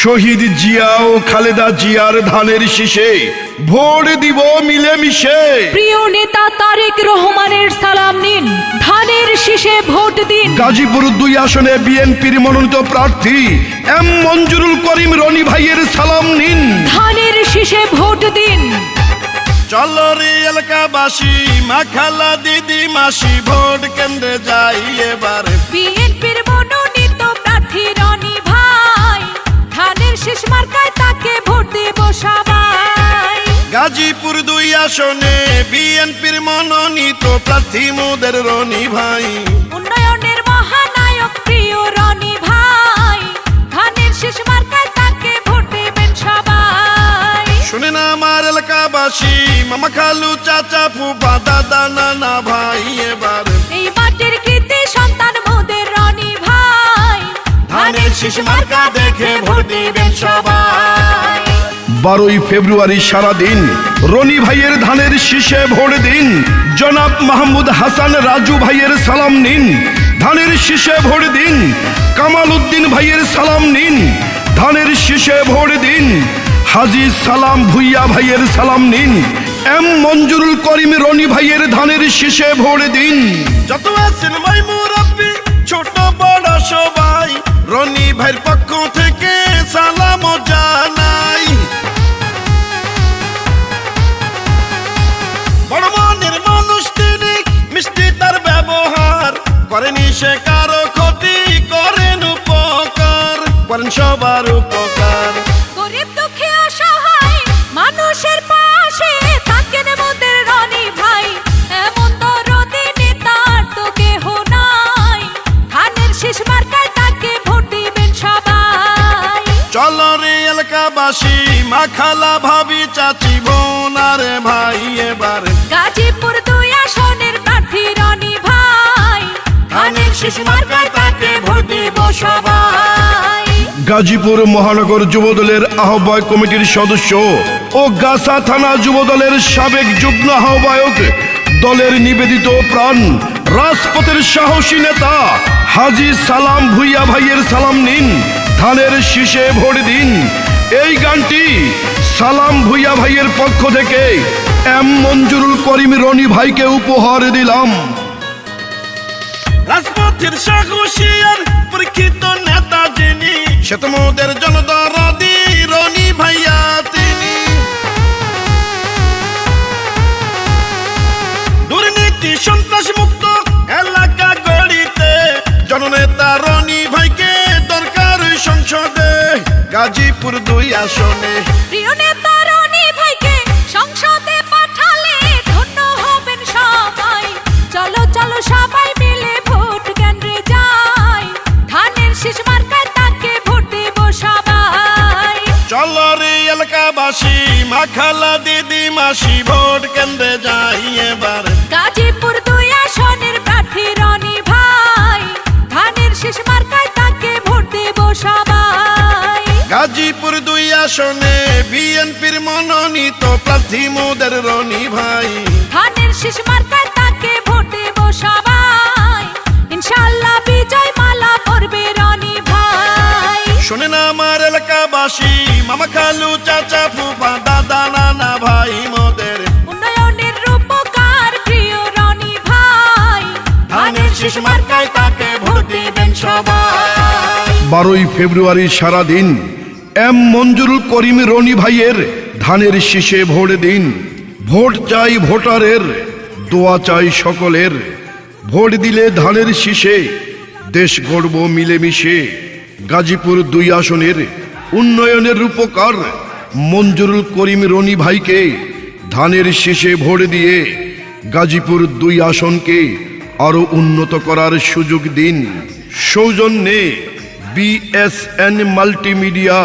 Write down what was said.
শহীদ জিয়া ও খালেদা জিয়ার ধানের শীষে ভোট দিব মিলেমিশে। প্রিয় নেতা তারেক রহমানের সালাম নিন, ধানের শীষে ভোট দিন। গাজীপুর 2 আসনে বিএনপির মনোনীত প্রার্থী এম মঞ্জুরুল করিম রনি ভাইয়ের সালাম নিন, ধানের শীষে ভোট দিন। চলো রে এলাকাবাসী, মা খালা দিদি মাসি, ভোট কেন্দ্রে যাই এবার। বিএনপির মনোনীত প্রার্থী রনি ভাই, ধানের শীষ মার্কায় তাকে ভোট দেব সবাই। গাজীপুর 2 আসনে বিএনপির মনোনীত প্রার্থী মোদের রনি ভাই। উন্নয়নের মহানায়ক প্রিয় রনি ভাই, ধানের শীষ মার্কায় তাকে ভোট দেবেন সবাই। শুনেন আমার এলাকাবাসী, মামা খালু চাচা ফুফা দাদা নানা ভাই, এবার এই মাটির কৃতি সন্তান মোদের রনি ভাই, ধানের শীষ মার্কা দেখে ভোট দিবেন সবাই। 12 ফেব্রুয়ারি সারাদিন রনি ভাইয়ের ধানের শীষে ভোট দিন। জনাব মাহমুদ হাসান রাজু ভাইয়ের সালাম নিন, ধানের শীষে ভোট দিন। কামাল উদ্দিন ভাইয়ের সালাম নিন, ধানের শীষে ভোট দিন। হাজী সালাম ভুইয়া ভাইয়ের সালাম নিন, এম মঞ্জুরুল করিম রনি ভাইয়ের ধানের শীষে ভোট দিন। যত আছেন ভাই মুরব্বি ছোট বড় সবাই, রনি ভাইয়ের পক্ষ থেকে সালাম জানাই। বড় মনের মানুষ তিনি, মিষ্টি তার ব্যবহার, করেনি সে কারো ক্ষতি, করেন উপকার, করেন সবার উপকার। গরিব দুঃখী অসহায় মানুষের পাশে থাকেন মোদের রনি ভাই, এমন দরদি নেতার তো কেহ নাই, ধানের শীষ মার্কায় তাকে ভোট দিবেন সবাই। চলো রে এলাকাবাসী, মা খালা ভাবি চাচি বোন আরে ভাই, এবার গাজীপুর 2 আসনের প্রার্থী রনি ভাই, ধানের শীষ মার্কায় তাকে ভোট দিব সবাই। গাজীপুর মহানগর যুবদলের আহ্বায়ক কমিটির সদস্য ও গাছা থানা যুবদলের সাবেক যুগ্ম আহ্বায়ক, দলের নিবেদিত প্রাণ, রাজপথের সাহসী নেতা হাজী সালাম ভুইয়া ভাইয়ের সালাম নিন, ধানের শীষে ভোট দিন। এই গানটি সালাম ভুইয়া ভাইয়ের পক্ষ থেকে এম মঞ্জুরুল করিম রনি ভাইকে উপহার দিলাম। রাজপথের সাহসী আর পরীক্ষিত নেতা যিনি, সে তো মোদের জনদরদি রনি ভাইয়া তিনি। দুর্নীতি সন্ত্রাস মুক্ত এলাকা গড়িতে জননেতা রনি ভাইকে দরকার সংসদে। গাজীপুর 2 আসনে প্রিয় নেতা রনি ভাইকে সংসদে পাঠালে ধন্য হবেন সবাই। চলো চলো সবাই মিলে ভোট কেন্দ্রে যাই, ধানের শীষ মার্কায় তাকে ভোট দেব সবাই। চলো রে এলাকাবাসী, মা খালা দিদি মাসি, ভোট কেন্দ্রে যাই এবার। গাজীপুর 2 আসনের প্রার্থী রনি ভাই, ধানের শীষ মার্কায় তাকে ভোট দেব সবাই। গাজীপুর 2 আসনে বিএনপির মনোনীত প্রার্থী মোদের রনি ভাই, ধানের শীষ মার্কায় তাকে ভোট দেব সবাই। ইনশাআল্লাহ বিজয় মালা পরবে রনি ভাই। শোনেন আমার এলাকাবাসী, মামা খালু চাচা ফুফা দাদা নানা ভাই, মোদের উন্নয়নের রূপকার প্রিয় রনি ভাই, ধানের শীষ মার্কায় তাকে ভোট দিবেন সবাই। 12 ফেব্রুয়ারি সারাদিন এম মঞ্জুরুল করিম রনি ভাইয়ের ধানের শীষে ভোট দিন। ভোট চাই ভোটারের, দোয়া চাই সকলের, ভোট দিলে ধানের শীষে দেশ গড়ব মিলেমিশে। গাজীপুর 2 আসনের উন্নয়নের রূপকার মঞ্জুরুল করিম রনি ভাইকে ধানের শীষে ভোট দিয়ে গাজীপুর 2 আসনকে আরো উন্নত করার সুযোগ দিন। সৌজন্যে BSN মাল্টিমিডিয়া।